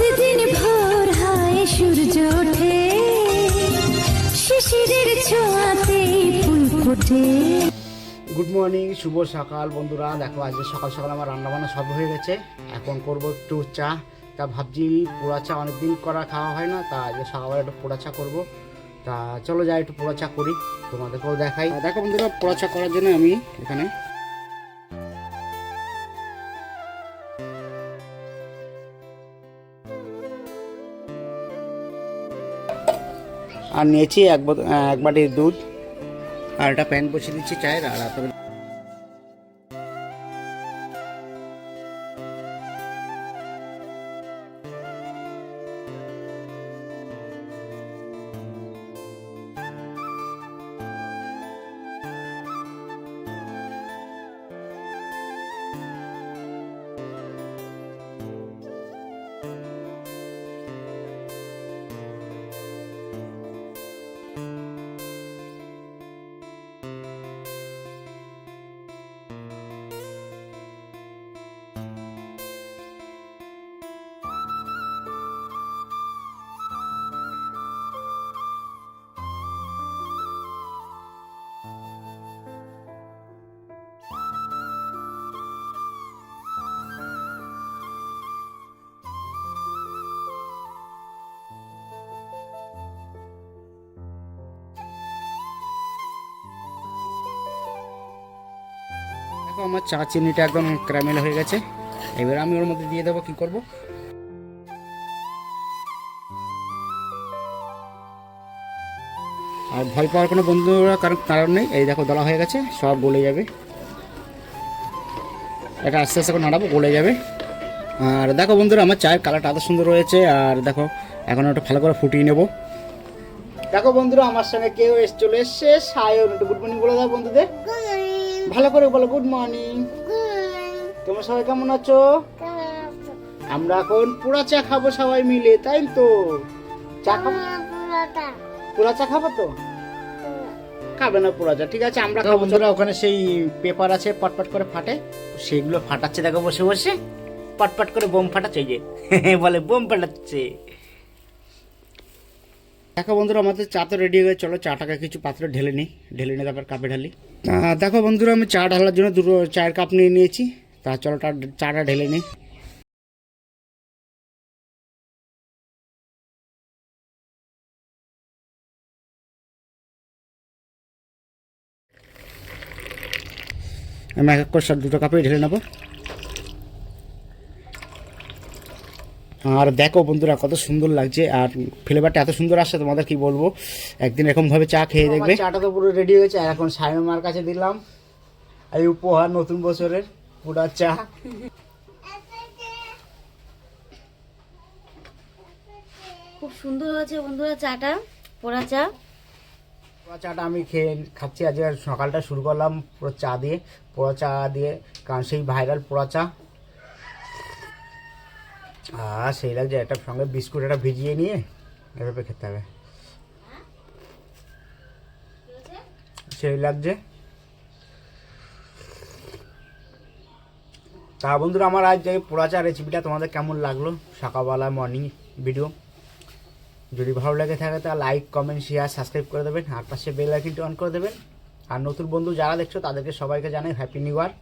প্রতিদিন ভোর হয় সূর্য ওঠে, শিশিরের ছোঁয়াতে ফুল ফোটে। গুড মর্নিং, শুভ সকাল বন্ধুরা। দেখো আজকে সকাল সকাল আমার রান্নাবান্না সব হয়ে গেছে। এখন করব একটু চা। তা ভাবছি পোড়া চা অনেকদিন করা খাওয়া হয় না, তা আজকে সকালে একটু পোড়া চা করবো। তা চলো যাই একটু পোড়া চা করি, তোমাদেরকেও দেখাই। দেখো বন্ধুরা, পোড়া চা করার জন্য আমি এখানে আর নিয়েছি এক বাটি দুধ, আর একটা প্যান বসিয়ে দিচ্ছি চায়ের। আর দেখো আমার চা চিনিটা একদম ক্যারামেল হয়ে গেছে। এবার আমি ওর মধ্যে দিয়ে দেবো। কি করব, আর ভয় পাওয়ার কোনো বন্ধুরা কারণ নেই। এই দেখো দলা হয়ে গেছে, সব গলে যাবে। এটা আস্তে আস্তে করে নাড়াবো, গলে যাবে। আর দেখো বন্ধুরা, আমার চায়ের কালারটা এত সুন্দর হয়েছে। আর দেখো এখন ওটা ভালো করে ফুটিয়ে নেব। দেখো বন্ধুরা, আমার সঙ্গে কেউ চলে এসছে, সায়ন। একটু গুড মর্নিং বলে দাও বন্ধুদের, ভালো করে বলো গুড মর্নিং। তোমরা সবাই কেমন আছো? আমরা এখন পোড়া চা খাবো সবাই মিলে, তাই তো? চা খাবো, পোড়া চা খাবো তো? খাবে না পোড়া চা, ঠিক আছে আমরা খাবো। বন্ধুরা, ওখানে সেই পেপার আছে পটপট করে ফাটে, সেগুলো ফাটাচ্ছে। দেখো বসে বসে পটপট করে বোম ফাটাচ্ছে, এই যে বলে বোম ফাটাচ্ছে। দেখো বন্ধুরা, আমাদের চা তো রেডি হয়ে গেছে। চলো চাটাকে কিছু পাত্রে ঢেলে নিই, তারপর কাপে ঢালি। দেখো বন্ধুরা, আমি চা ঢালার জন্য দুটো চায়ের কাপ নিয়ে নিয়েছি। তা চলো চাটা ঢেলে নিই। আমি এক এক করে সব দুটো কাপেই ঢেলে নেবো। আর দেখো বন্ধুরা, কত সুন্দর লাগছে, আর ফ্লেভারটা এত সুন্দর আসছে, তোমাদের কি বলবো। একদিন এরকমভাবে চা খেয়ে দেখবে। চাটা তো পুরো রেডি হয়েছে। আর এখন সায়ন মার কাছে দিলাম এই উপহার, নতুন বছরের পোড়া চা। খুব সুন্দর হয়েছে বন্ধুরা চাটা, পোড়া চা। পোড়া চাটা আমি খাচ্ছি। আজকে সকালটা শুরু করলাম পুরো চা দিয়ে, পোড়া চা দিয়ে, কারণ সেই ভাইরাল পোড়া চা। আর সেই লাগছে, একটা সঙ্গে বিস্কুট একটা ভিজিয়ে নিয়ে এভাবে খেতে হবে, সেই লাগছে। তা বন্ধুরা, আমার আজ এই পোড়া চা রেসিপিটা তোমাদের কেমন লাগলো, সকালবেলা মর্নিং ভিডিও। যদি ভালো লেগে থাকে তাহলে লাইক, কমেন্ট, শেয়ার, সাবস্ক্রাইব করে দেবেন। আর পাশে বেল আইকনটি অন করে দেবেন। আর নতুন বন্ধু যারা দেখছো তাদেরকে সবাইকে জানাই হ্যাপি নিউ ইয়ার।